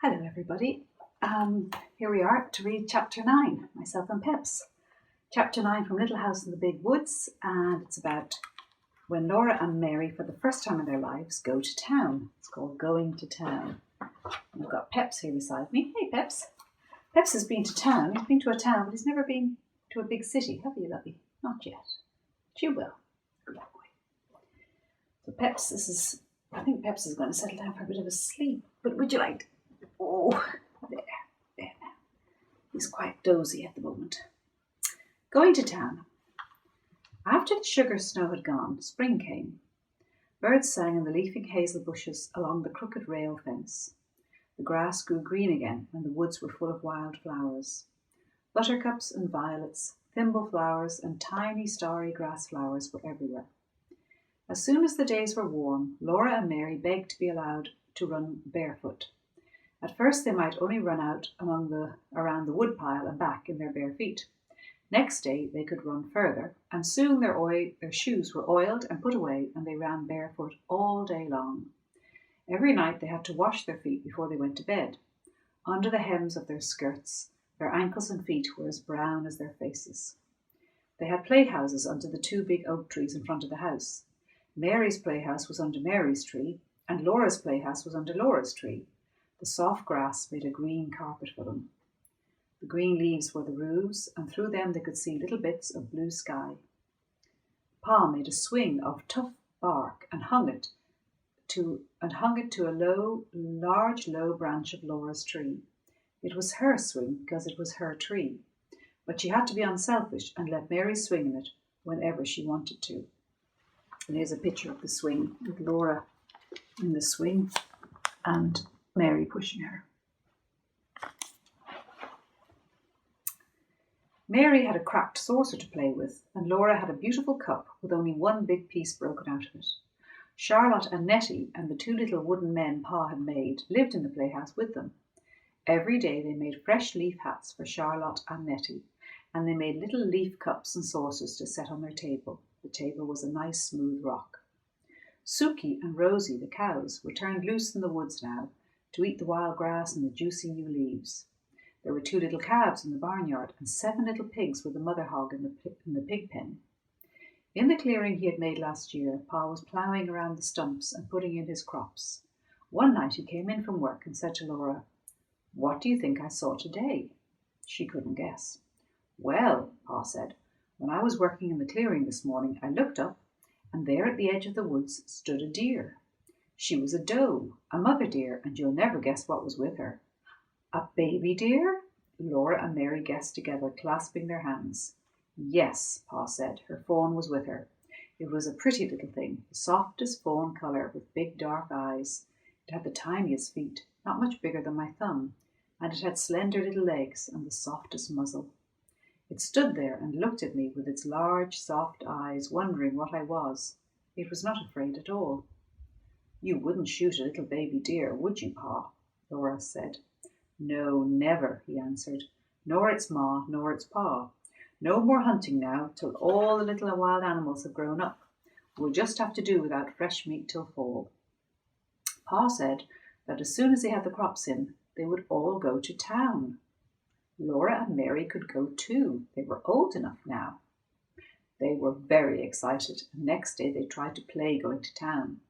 Hello everybody, here we are to read chapter 9, myself and Peps. Chapter 9 from Little House in the Big Woods, and it's about when Laura and Mary for the first time in their lives go to town. It's called Going to Town. And I've got Peps here beside me. Hey Peps. Peps has been to town. He's been to a town, but he's never been to a big city, have you, lovey? Not yet. But you will. Good boy. So Peps, I think Peps is going to settle down for a bit of a sleep. But would you like Oh, there now. He's quite dozy at the moment. Going to town. After the sugar snow had gone, spring came. Birds sang in the leafing hazel bushes along the crooked rail fence. The grass grew green again, and the woods were full of wild flowers. Buttercups and violets, thimble flowers, and tiny starry grass flowers were everywhere. As soon as the days were warm, Laura and Mary begged to be allowed to run barefoot. At first they might only run out around the woodpile and back in their bare feet. Next day they could run further, and soon their shoes were oiled and put away, and they ran barefoot all day long. Every night they had to wash their feet before they went to bed. Under the hems of their skirts, their ankles and feet were as brown as their faces. They had playhouses under the two big oak trees in front of the house. Mary's playhouse was under Mary's tree, and Laura's playhouse was under Laura's tree. The soft grass made a green carpet for them. The green leaves were the roofs, and through them they could see little bits of blue sky. Pa made a swing of tough bark and hung it to a large branch of Laura's tree. It was her swing because it was her tree, but she had to be unselfish and let Mary swing in it whenever she wanted to. And here's a picture of the swing with Laura in the swing and Mary pushing her. Mary had a cracked saucer to play with, and Laura had a beautiful cup with only one big piece broken out of it. Charlotte and Nettie and the two little wooden men Pa had made lived in the playhouse with them. Every day they made fresh leaf hats for Charlotte and Nettie, and they made little leaf cups and saucers to set on their table. The table was a nice smooth rock. Suki and Rosie, the cows, were turned loose in the woods now, to eat the wild grass and the juicy new leaves. There were 2 little calves in the barnyard, and 7 little pigs with the mother hog in the pig pen. In the clearing he had made last year, Pa was ploughing around the stumps and putting in his crops. One night he came in from work and said to Laura, "What do you think I saw today?" She couldn't guess. "Well," Pa said, "when I was working in the clearing this morning, I looked up, and there at the edge of the woods stood a deer. She was a doe, a mother deer, and you'll never guess what was with her." "A baby deer?" Laura and Mary guessed together, clasping their hands. "Yes," Pa said, "her fawn was with her. It was a pretty little thing, the softest fawn colour, with big dark eyes. It had the tiniest feet, not much bigger than my thumb, and it had slender little legs and the softest muzzle. It stood there and looked at me with its large, soft eyes, wondering what I was. It was not afraid at all." "You wouldn't shoot a little baby deer, would you, Pa?" Laura said. "No, never," he answered. "Nor its ma, nor its pa. No more hunting now till all the little wild animals have grown up. We'll just have to do without fresh meat till fall." Pa said that as soon as they had the crops in, they would all go to town. Laura and Mary could go too. They were old enough now. They were very excited, and next day they tried to play going to town.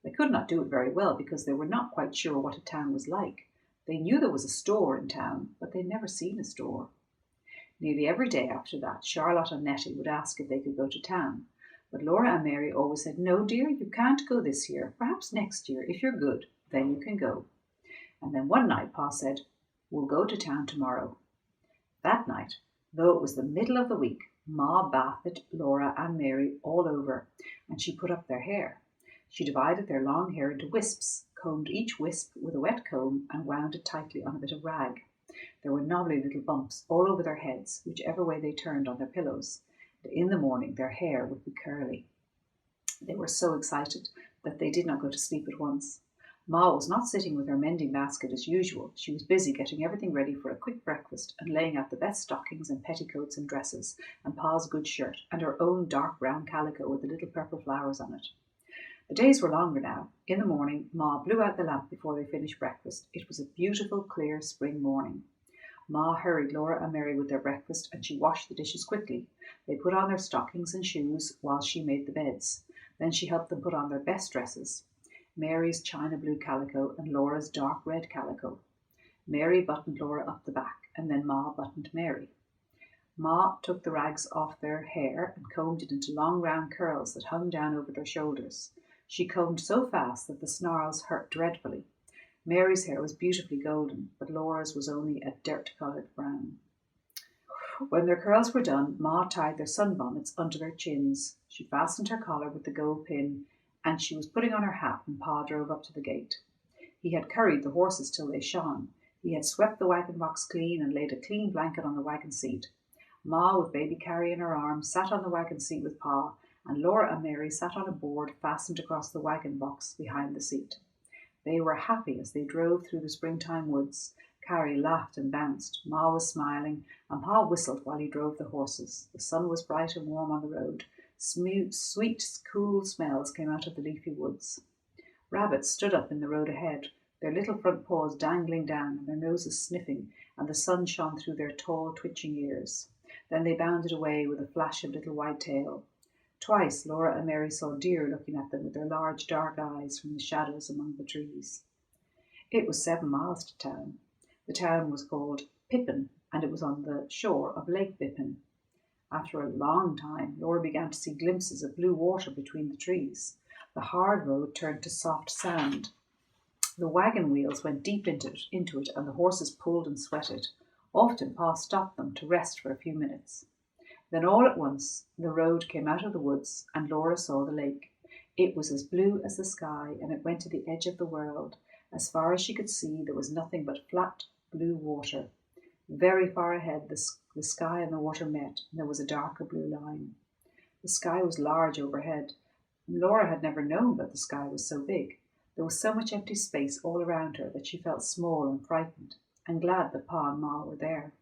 They could not do it very well because they were not quite sure what a town was like. They knew there was a store in town, but they'd never seen a store. Nearly every day after that, Charlotte and Nettie would ask if they could go to town. But Laura and Mary always said, "No, dear, you can't go this year. Perhaps next year, if you're good, then you can go." And then one night Pa said, "We'll go to town tomorrow." That night, though it was the middle of the week, Ma bathed Laura and Mary all over, and she put up their hair. She divided their long hair into wisps, combed each wisp with a wet comb, and wound it tightly on a bit of rag. There were knobbly little bumps all over their heads, whichever way they turned on their pillows. In the morning their hair would be curly. They were so excited that they did not go to sleep at once. Ma was not sitting with her mending basket as usual. She was busy getting everything ready for a quick breakfast and laying out the best stockings and petticoats and dresses, and Pa's good shirt, and her own dark brown calico with the little purple flowers on it. The days were longer now. In the morning, Ma blew out the lamp before they finished breakfast. It was a beautiful, clear spring morning. Ma hurried Laura and Mary with their breakfast, and she washed the dishes quickly. They put on their stockings and shoes while she made the beds. Then she helped them put on their best dresses, Mary's china blue calico and Laura's dark red calico. Mary buttoned Laura up the back, and then Ma buttoned Mary. Ma took the rags off their hair and combed it into long round curls that hung down over their shoulders. She combed so fast that the snarls hurt dreadfully. Mary's hair was beautifully golden, but Laura's was only a dirt-coloured brown. When their curls were done, Ma tied their sunbonnets under their chins. She fastened her collar with the gold pin, and she was putting on her hat when Pa drove up to the gate. He had curried the horses till they shone. He had swept the wagon box clean and laid a clean blanket on the wagon seat. Ma, with baby Carrie in her arms, sat on the wagon seat with Pa, and Laura and Mary sat on a board fastened across the wagon box behind the seat. They were happy as they drove through the springtime woods. Carrie laughed and bounced. Ma was smiling, and Pa whistled while he drove the horses. The sun was bright and warm on the road. Sweet, cool smells came out of the leafy woods. Rabbits stood up in the road ahead, their little front paws dangling down and their noses sniffing, and the sun shone through their tall, twitching ears. Then they bounded away with a flash of little white tail. Twice Laura and Mary saw deer looking at them with their large dark eyes from the shadows among the trees. It was 7 miles to town. The town was called Pippin, and it was on the shore of Lake Pippin. After a long time, Laura began to see glimpses of blue water between the trees. The hard road turned to soft sand. The wagon wheels went deep into it, and the horses pulled and sweated. Often Pa stopped them to rest for a few minutes. Then all at once the road came out of the woods, and Laura saw the lake. It was as blue as the sky, and it went to the edge of the world. As far as she could see, there was nothing but flat blue water. Very far ahead, the sky and the water met, and there was a darker blue line. The sky was large overhead. Laura had never known that the sky was so big. There was so much empty space all around her that she felt small and frightened, and glad that Pa and Ma were there.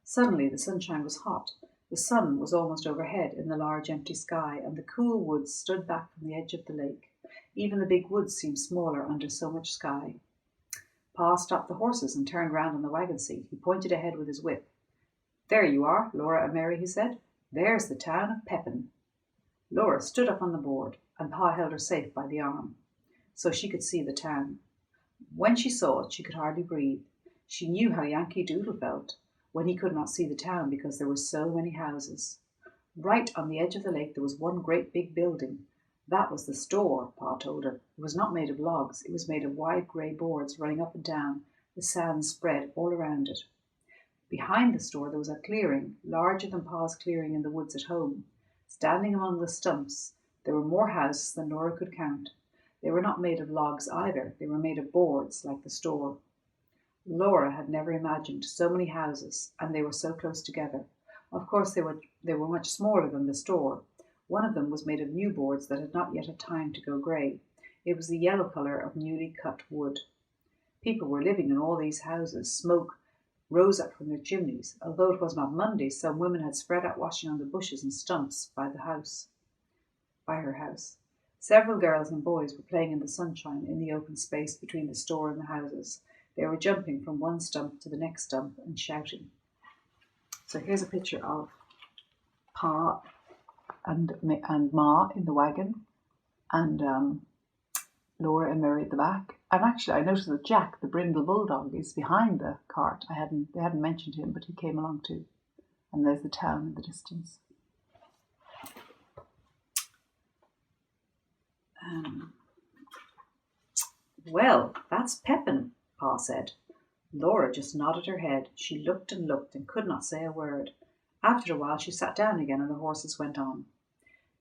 Suddenly the sunshine was hot. The sun was almost overhead in the large empty sky, and the cool woods stood back from the edge of the lake. Even the big woods seemed smaller under so much sky. Pa stopped the horses and turned round on the wagon seat. He pointed ahead with his whip. "There you are, Laura and Mary," he said. "There's the town of Pippin." Laura stood up on the board, and Pa held her safe by the arm, so she could see the town. When she saw it, she could hardly breathe. She knew how Yankee Doodle felt when he could not see the town because there were so many houses. Right on the edge of the lake there was one great big building. That was the store, Pa told her. It was not made of logs. It was made of wide grey boards running up and down, the sand spread all around it. Behind the store there was a clearing, larger than Pa's clearing in the woods at home. Standing among the stumps, there were more houses than Laura could count. They were not made of logs either. They were made of boards, like the store. Laura had never imagined so many houses, and they were so close together. Of course, they were much smaller than the store. One of them was made of new boards that had not yet had time to go grey. It was the yellow colour of newly cut wood. People were living in all these houses. Smoke rose up from their chimneys. Although it was not Monday, some women had spread out washing on the bushes and stumps by her house. Several girls and boys were playing in the sunshine in the open space between the store and the houses. They were jumping from one stump to the next stump and shouting. So here's a picture of Pa and Ma in the wagon, and Laura and Mary at the back. And actually, I noticed that Jack, the brindle bulldog, is behind the cart. They hadn't mentioned him, but he came along too. And there's the town in the distance. Well, that's Pippin, Pa said. Laura just nodded her head. She looked and looked and could not say a word. After a while she sat down again and the horses went on.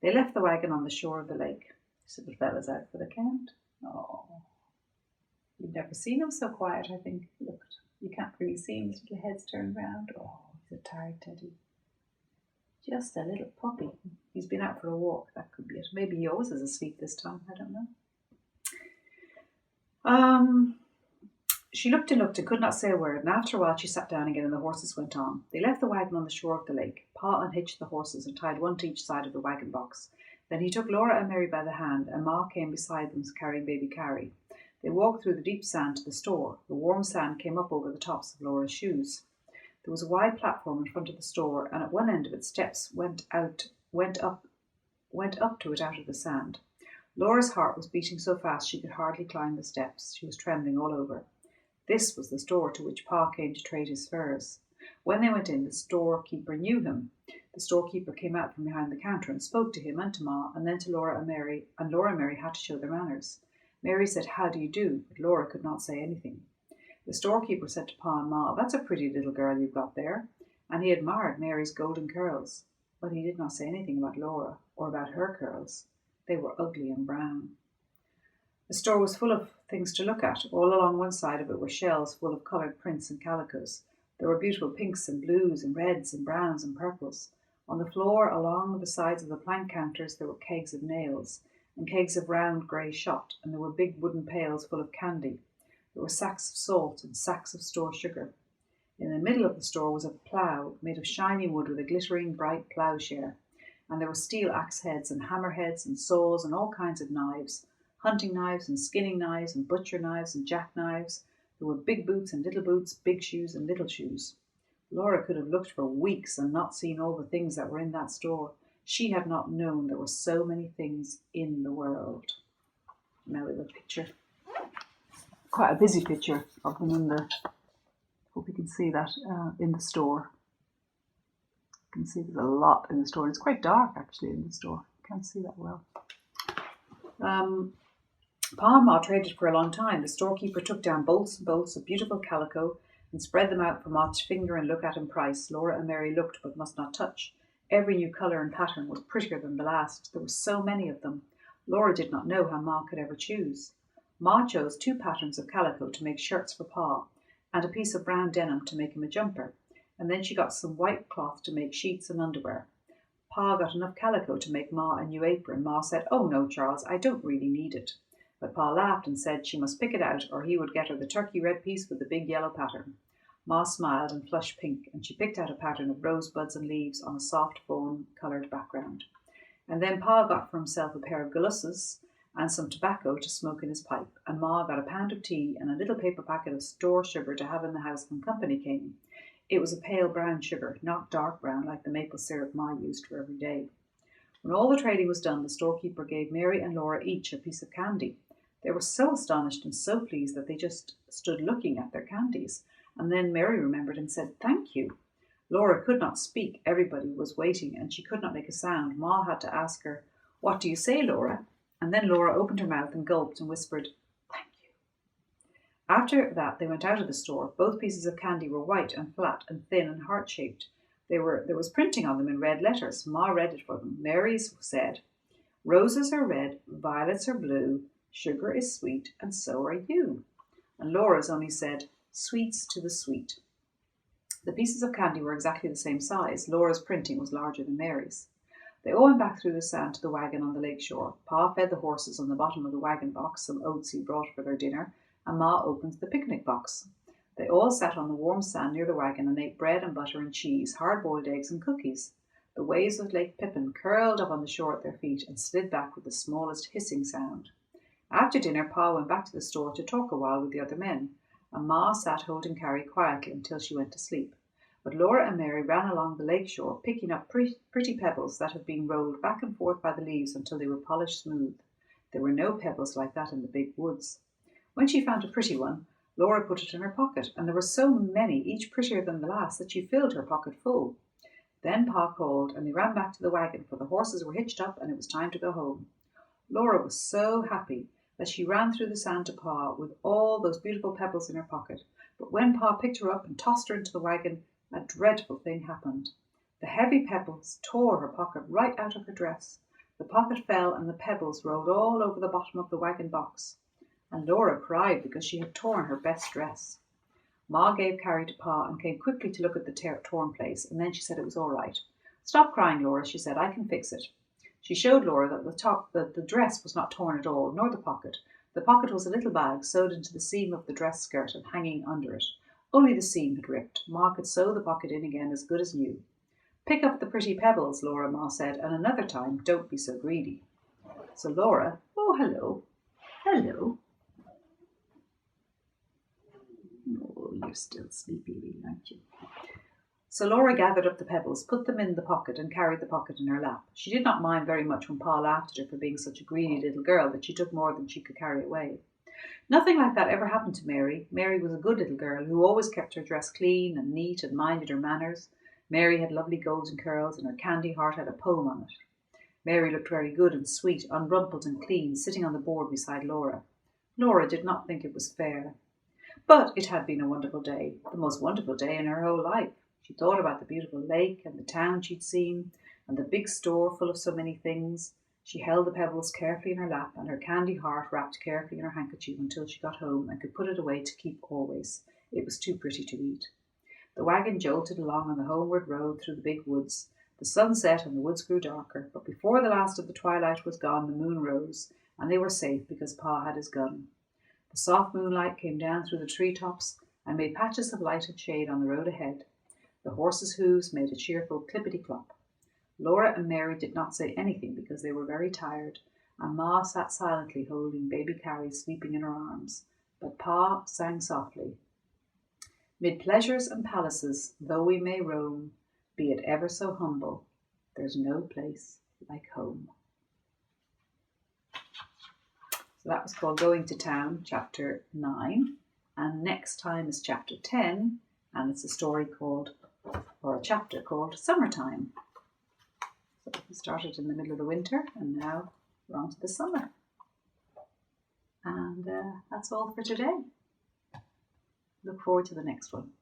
They left the wagon on the shore of the lake. This little fella's out for the count. Oh, you've never seen him so quiet, I think. Look, you can't really see him. His little head's turned round. Oh, he's a tired teddy. Just a little puppy. He's been out for a walk. That could be it. Maybe he always is asleep this time. I don't know. She looked and looked and could not say a word, and after a while she sat down again and the horses went on. They left the wagon on the shore of the lake. Pa unhitched the horses and tied one to each side of the wagon box. Then he took Laura and Mary by the hand, and Ma came beside them carrying baby Carrie. They walked through the deep sand to the store. The warm sand came up over the tops of Laura's shoes. There was a wide platform in front of the store, and at one end of it steps went up to it out of the sand. Laura's heart was beating so fast she could hardly climb the steps. She was trembling all over. This was the store to which Pa came to trade his furs. When they went in, the storekeeper knew him. The storekeeper came out from behind the counter and spoke to him and to Ma, and then to Laura and Mary, and Laura and Mary had to show their manners. Mary said, "How do you do?" but Laura could not say anything. The storekeeper said to Pa and Ma, "That's a pretty little girl you've got there," and he admired Mary's golden curls, but he did not say anything about Laura or about her curls. They were ugly and brown. The store was full of things to look at. All along one side of it were shelves full of coloured prints and calicos. There were beautiful pinks and blues and reds and browns and purples. On the floor, along the sides of the plank counters, there were kegs of nails and kegs of round grey shot, and there were big wooden pails full of candy. There were sacks of salt and sacks of store sugar. In the middle of the store was a plough made of shiny wood with a glittering bright ploughshare, and there were steel axe heads and hammer heads and saws and all kinds of knives, hunting knives and skinning knives and butcher knives and jackknives. There were big boots and little boots, big shoes and little shoes. Laura could have looked for weeks and not seen all the things that were in that store. She had not known there were so many things in the world. Now we have a picture, quite a busy picture of them in the, hope you can see that, in the store. You can see there's a lot in the store. It's quite dark actually in the store. Can't see that well. Pa and Ma traded for a long time. The storekeeper took down bolts and bolts of beautiful calico and spread them out for Ma to finger and look at and price. Laura and Mary looked but must not touch. Every new colour and pattern was prettier than the last. There were so many of them. Laura did not know how Ma could ever choose. Ma chose 2 patterns of calico to make shirts for Pa, and a piece of brown denim to make him a jumper, and then she got some white cloth to make sheets and underwear. Pa got enough calico to make Ma a new apron. Ma said, "Oh no, Charles, I don't really need it." But Pa laughed and said she must pick it out or he would get her the turkey red piece with the big yellow pattern. Ma smiled and flushed pink, and she picked out a pattern of rosebuds and leaves on a soft fawn-coloured background. And then Pa got for himself a pair of glasses and some tobacco to smoke in his pipe, and Ma got a pound of tea and a little paper packet of store sugar to have in the house when company came. It was a pale brown sugar, not dark brown like the maple syrup Ma used for every day. When all the trading was done, the storekeeper gave Mary and Laura each a piece of candy. They were so astonished and so pleased that they just stood looking at their candies. And then Mary remembered and said, "Thank you." Laura could not speak. Everybody was waiting, and she could not make a sound. Ma had to ask her, "What do you say, Laura?" And then Laura opened her mouth and gulped and whispered, "Thank you." After that, they went out of the store. Both pieces of candy were white and flat and thin and heart-shaped. There was printing on them in red letters. Ma read it for them. Mary's said, "Roses are red, violets are blue, sugar is sweet, and so are you." And Laura's only said, "Sweets to the sweet." The pieces of candy were exactly the same size. Laura's printing was larger than Mary's. They all went back through the sand to the wagon on the lake shore. Pa fed the horses on the bottom of the wagon box some oats he brought for their dinner, and Ma opened the picnic box. They all sat on the warm sand near the wagon and ate bread and butter and cheese, hard-boiled eggs and cookies. The waves of Lake Pippin curled up on the shore at their feet and slid back with the smallest hissing sound. After dinner, Pa went back to the store to talk a while with the other men, and Ma sat holding Carrie quietly until she went to sleep. But Laura and Mary ran along the lake shore, picking up pretty pebbles that had been rolled back and forth by the leaves until they were polished smooth. There were no pebbles like that in the big woods. When she found a pretty one, Laura put it in her pocket, and there were so many, each prettier than the last, that she filled her pocket full. Then Pa called, and they ran back to the wagon, for the horses were hitched up and it was time to go home. Laura was so happy that she ran through the sand to Pa with all those beautiful pebbles in her pocket. But when Pa picked her up and tossed her into the wagon, a dreadful thing happened. The heavy pebbles tore her pocket right out of her dress. The pocket fell and the pebbles rolled all over the bottom of the wagon box. And Laura cried because she had torn her best dress. Ma gave Carrie to Pa and came quickly to look at the torn place, and then she said it was all right. "Stop crying, Laura," she said. "I can fix it." She showed Laura that the dress was not torn at all, nor the pocket. The pocket was a little bag sewed into the seam of the dress skirt and hanging under it. Only the seam had ripped. Ma could sew the pocket in again as good as new. Pick up the pretty pebbles, Laura Ma said, and another time don't be so greedy. So Laura, oh hello, hello. Oh, you're still sleepy, aren't you? So Laura gathered up the pebbles, put them in the pocket and carried the pocket in her lap. She did not mind very much when Pa laughed at her for being such a greedy little girl that she took more than she could carry away. Nothing like that ever happened to Mary. Mary was a good little girl who always kept her dress clean and neat and minded her manners. Mary had lovely golden curls and her candy heart had a poem on it. Mary looked very good and sweet, unrumpled and clean, sitting on the board beside Laura. Laura did not think it was fair. But it had been a wonderful day, the most wonderful day in her whole life. She thought about the beautiful lake and the town she'd seen and the big store full of so many things. She held the pebbles carefully in her lap and her candy heart wrapped carefully in her handkerchief until she got home and could put it away to keep always. It was too pretty to eat. The wagon jolted along on the homeward road through the big woods. The sun set and the woods grew darker, but before the last of the twilight was gone, the moon rose, and they were safe because Pa had his gun. The soft moonlight came down through the treetops and made patches of light and shade on the road ahead. The horses' hooves made a cheerful clippity-clop. Laura and Mary did not say anything because they were very tired, and Ma sat silently holding baby Carrie sleeping in her arms. But Pa sang softly, "Mid pleasures and palaces, though we may roam, be it ever so humble, there's no place like home." So that was called Going to Town, chapter 9. And next time is chapter 10, and it's a story called, or a chapter called, Summertime. So we started in the middle of the winter, and now we're on to the summer. And that's all for today. Look forward to the next one.